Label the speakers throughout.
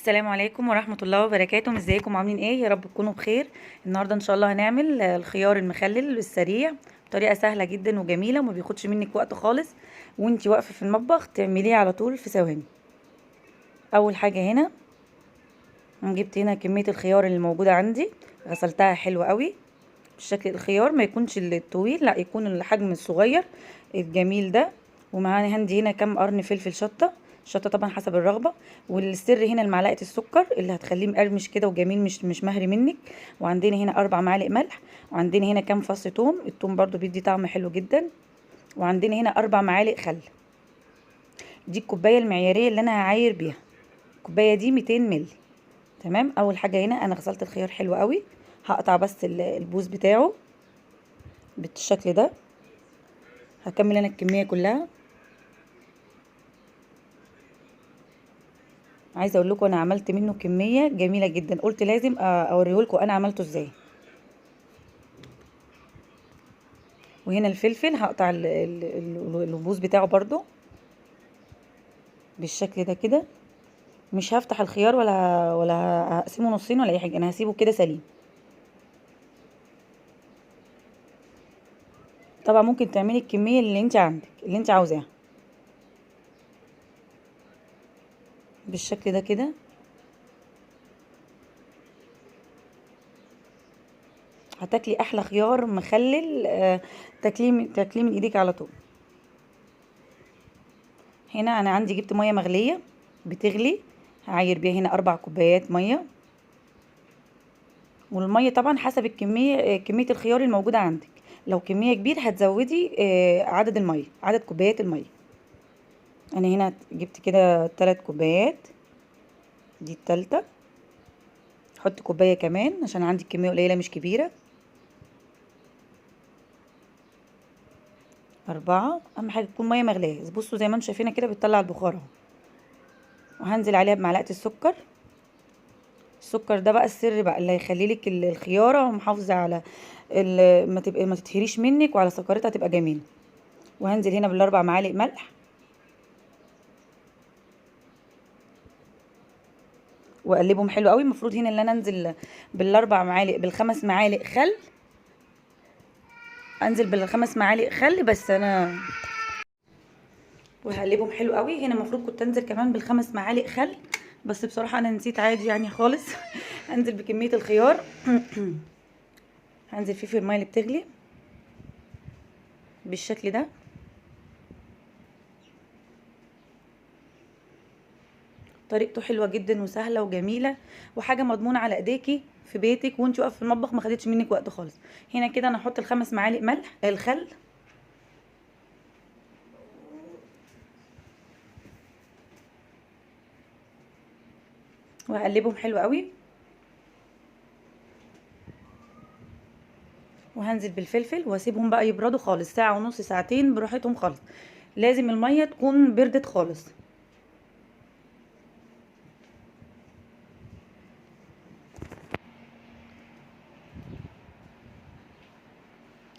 Speaker 1: السلام عليكم ورحمة الله وبركاته. ازيكم عاملين ايه؟ يا رب تكونوا بخير. النهارده ان شاء الله هنعمل الخيار المخلل السريع بطريقة سهلة جدا وجميلة وما بياخدش منك وقت خالص، وانتي واقفة في المطبخ تعمليه على طول في ثواني. اول حاجة هنا جبت هنا كمية الخيار اللي موجودة عندي، غسلتها حلو قوي بالشكل. الخيار ما يكونش الطويل، لا يكون الحجم الصغير الجميل ده. ومعانا عندي هنا كام قرن فلفل شطه، الشطه طبعا حسب الرغبه. والسر هنا معلقه السكر اللي هتخليه مقرمش كده وجميل، مش مهري منك. وعندنا هنا 4 معالق ملح، وعندنا هنا كام فص توم، التوم برضو بيدي طعم حلو جدا. وعندنا هنا 4 معالق خل. دي الكوبايه المعياريه اللي انا هعاير بيها، الكوبايه دي 200 مللي. تمام. اول حاجه هنا انا غسلت الخيار حلو قوي، هقطع بس البوز بتاعه بالشكل ده. هكمل انا الكميه كلها. عايزه اقول لكم انا عملت منه كميه جميله جدا، قلت لازم اوريه لكم انا عملته ازاي. وهنا الفلفل هقطع البوز بتاعه برضو بالشكل ده كده. مش هفتح الخيار ولا هقسمه نصين ولا اي حاجه، انا هسيبه كده سليم. طبعا ممكن تعملي الكميه اللي انت عندك اللي انت عاوزاها بالشكل ده كده. هتاكلي احلى خيار مخلل، تاكليه من ايديك على طول. هنا انا عندي جبت ميه مغليه بتغلي، هعاير بيها هنا 4 كوبايات ميه. والميه طبعا حسب الكميه، كميه الخيار الموجوده عندك. لو كميه كبيره هتزودي عدد الميه، عدد كوبايات الميه. انا هنا جبت كده 3 كوبايات، دي التالتة. حط كوبايه كمان عشان عندي كميه قليله مش كبيره. 4. اهم حاجه تكون ميه مغليه، بصوا زي ما انتم شايفينها كده بتطلع البخار اهو. وهنزل عليها بمعلقه السكر. السكر ده بقى السر بقى اللي هيخلي لك الخياره محافظه على ما تتهريش منك، وعلى سكرتها تبقى جميله. وهنزل هنا بال4 معالق ملح، واقلبهم حلو قوي. المفروض هنا اللي انا انزل بال4 معالق، بال5 معالق خل. انزل بال5 معالق خل بس انا، وهقلبهم حلو قوي. هنا المفروض كنت انزل كمان بال5 معالق خل، بس بصراحه انا نسيت عادي يعني خالص. انزل بكميه الخيار. هنزل فيه في الميه اللي بتغلي بالشكل ده. طريقته حلوه جدا وسهله وجميله، وحاجه مضمونه على ايديكي في بيتك وانت واقفه في المطبخ، ما خدتش منك وقت خالص. هنا كده انا هحط ال5 معالق الخل، وهقلبهم حلو قوي. وهنزل بالفلفل واسيبهم بقى يبردوا خالص، ساعه ونص ساعتين براحتهم خالص. لازم الميه تكون بردت خالص.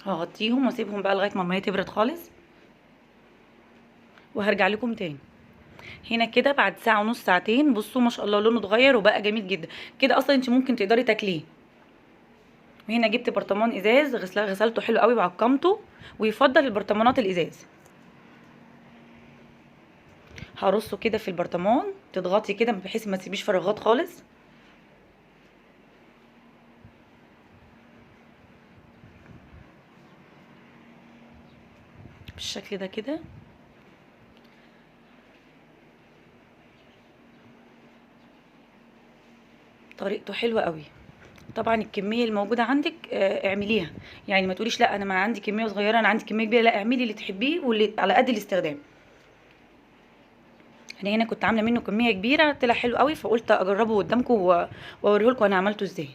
Speaker 1: هغطيهم واسيبهم بقى لغايه ما الميه تبرد خالص، وهرجع لكم تاني. هنا كده بعد ساعه ونص ساعتين، بصوا ما شاء الله لونه اتغير وبقى جميل جدا كده. اصلا انت ممكن تقدري تاكليه. وهنا جبت برطمان ازاز غسلته حلو قوي وعقمته، ويفضل البرطمانات الازاز. هرصه كده في البرطمان، تضغطي كده بحيث ما تسيبيش فراغات خالص بالشكل ده كده. طريقته حلوه قوي. طبعا الكميه الموجوده عندك اعمليها، يعني ما تقوليش لا انا ما عندي كميه صغيره انا عندي كميه كبيره، لا اعملي اللي تحبيه واللي على قد الاستخدام. انا هنا كنت عامله منه كميه كبيره طلع حلو قوي، فقلت اجربه قدامكم واوريه لكم انا عملته ازاي.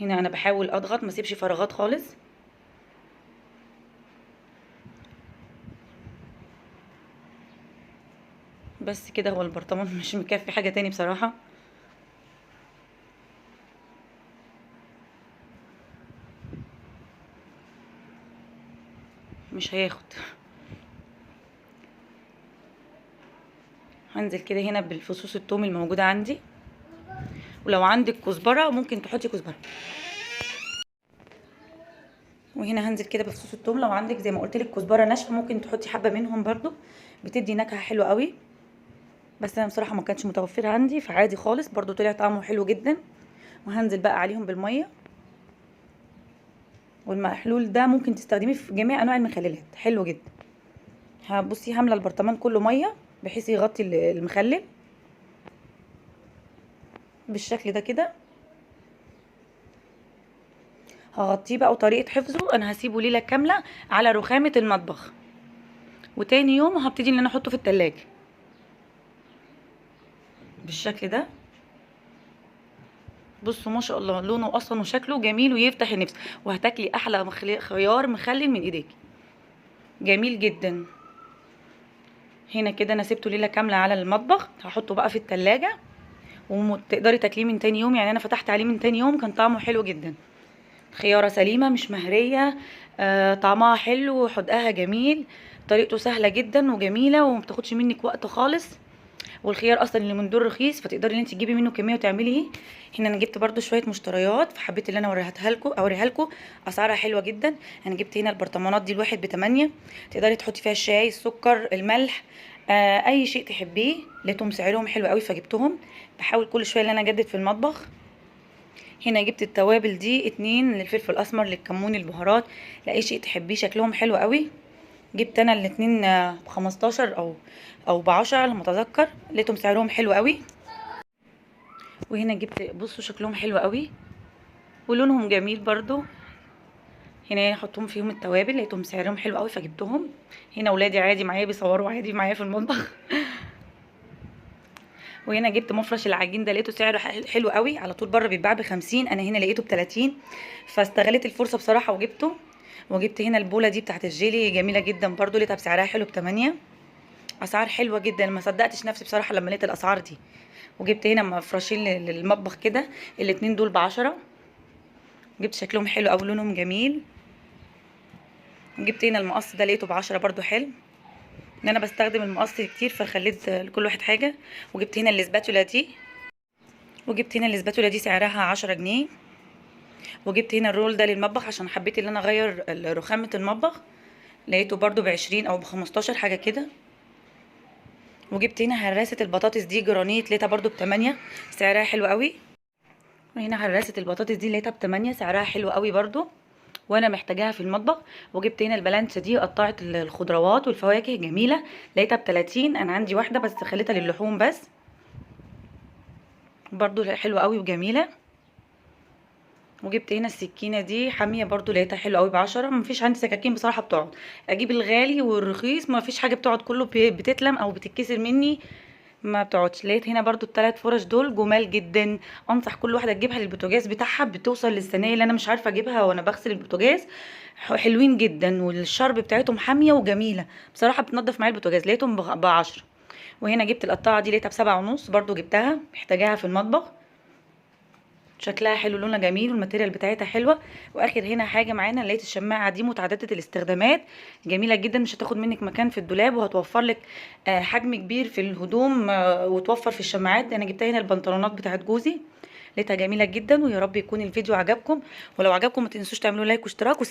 Speaker 1: هنا انا بحاول اضغط ما اسيبش فراغات خالص. بس كده، هو البرطمان مش مكفي حاجه تاني بصراحه. مش هياخد. هنزل كده هنا بالفصوص الثوم الموجوده عندي. ولو عندك كزبره ممكن تحطي كزبره. وهنا هنزل كده بفصوص الثوم، لو عندك زي ما قلت لك كزبره ناشفه ممكن تحطي حبه منهم برضو، بتدي نكهه حلوه قوي. بس انا بصراحه ما كانش متوفر عندي فعادي خالص، برضو طلع طعمه حلو جدا. وهنزل بقى عليهم بالميه. والمحلول ده ممكن تستخدميه في جميع انواع المخللات، حلو جدا. هبصي هامله البرطمان كله ميه بحيث يغطي المخلل بالشكل ده كده. هغطيه بقى، وطريقه حفظه انا هسيبه ليله كامله على رخامه المطبخ، وتاني يوم هبتدي ان انا احطه في التلاجة بالشكل ده. بصوا ما شاء الله لونه اصلا وشكله جميل ويفتح النفس، وهتاكلي احلى خيار مخلل من ايديكي، جميل جدا. هنا كده انا سبته ليله كامله على المطبخ، هحطه بقى في التلاجة وتقدري تاكليه من تاني يوم. يعني انا فتحت عليه من تاني يوم كان طعمه حلو جدا. خياره سليمه مش مهريه، طعمها حلو وحدقها جميل، طريقته سهله جدا وجميله ومبتاخدش منك وقت خالص. والخيار اصلا اللي من دول رخيص، فتقدري ان انت تجيبي منه كميه وتعملي ايه. هنا انا جبت برده شويه مشتريات، فحبيت ان انا اوريها لكم اسعارها حلوه جدا. انا جبت هنا البرطمانات دي الواحد ب8، تقدري تحطي فيها الشاي، السكر، الملح، اي شيء تحبيه. لقيتهم سعرهم حلو قوي فجبتهم. بحاول كل شويه ان انا اجدد في المطبخ. هنا جبت التوابل دي 2 للفلفل الاسمر، للكمون، البهارات، لاي شيء تحبيه، شكلهم حلو قوي. جبت انا الاتنين ب15 او ب10 لما اتذكر، لقيتهم سعرهم حلو قوي. وهنا جبت، بصوا شكلهم حلو قوي ولونهم جميل برضو. هنا احطهم فيهم التوابل، لقيتهم سعرهم حلو قوي فجبتهم. هنا ولادي عادي معايا بيصوروا عادي معايا في المطبخ. وهنا جبت مفرش العجين ده، لقيته سعره حلو قوي، على طول بره بيتباع ب50، انا هنا لقيته ب30، فاستغلت الفرصه بصراحه وجبته. وجبت هنا البوله دي بتاعت الجيلي، جميله جدا برضو، لقيتها بسعرها حلو ب8. اسعار حلوه جدا، ما صدقتش نفسي بصراحه لما لقيت الاسعار دي. وجبت هنا مفرشين للمطبخ كده، الاتنين دول ب10. جبت شكلهم حلو قوي، لونهم جميل. جبت هنا المقص ده، لقيته ب10 برضو، حلو ان انا بستخدم المقص كتير فخليت لكل واحد حاجه. وجبت هنا الاسباتولا دي سعرها 10 جنيه. وجبت هنا الرول ده للمطبخ عشان حبيت ان انا اغير رخامه المطبخ، لقيته برضو ب20 او ب15 حاجه كده. وجبت هنا هراسه البطاطس دي جرانيت، لقيتها برضو ب8، سعرها حلو قوي. وهنا هراسه البطاطس دي لقيتها ب8، سعرها حلو قوي برضو وانا محتاجاها في المطبخ. وجبت هنا البلانشه دي قطعت الخضروات والفواكه، جميله، لقيتها ب30، انا عندي واحده بس خليتها للحوم بس، برضو حلوه قوي وجميله. وجبت هنا السكينه دي حاميه برضو، لقيتها حلوه قوي ب10. مفيش عندي سكاكين بصراحه بتقعد، اجيب الغالي والرخيص، مفيش حاجه بتقعد، كله بتتلم او بتتكسر مني، ما بتقعدش. لقيت هنا برضو ال3 فرش دول جمال جدا، انصح كل واحده تجيبها للبوتاجاز بتاعها، بتوصل للصينيه اللي انا مش عارفه اجيبها وانا بغسل البوتاجاز، حلوين جدا، والشرب بتاعتهم حاميه وجميله بصراحه، بتنضف معايا البوتاجاز، لقيتهم ب10. وهنا جبت القطاعه دي، لقيتها ب7.5 برضو، جبتها محتاجاها في المطبخ، شكلها حلو، لونها جميل، والماتيريال بتاعتها حلوه. واخر هنا حاجه معانا، لقيت الشماعه دي متعدده الاستخدامات، جميله جدا، مش هتاخد منك مكان في الدولاب، وهتوفر لك حجم كبير في الهدوم، وتوفر في الشماعات. انا جبتها هنا البنطلونات بتاعت جوزي، لقيتها جميله جدا. ويا رب يكون الفيديو عجبكم، ولو عجبكم ما تنسوش تعملوا لايك واشتراك.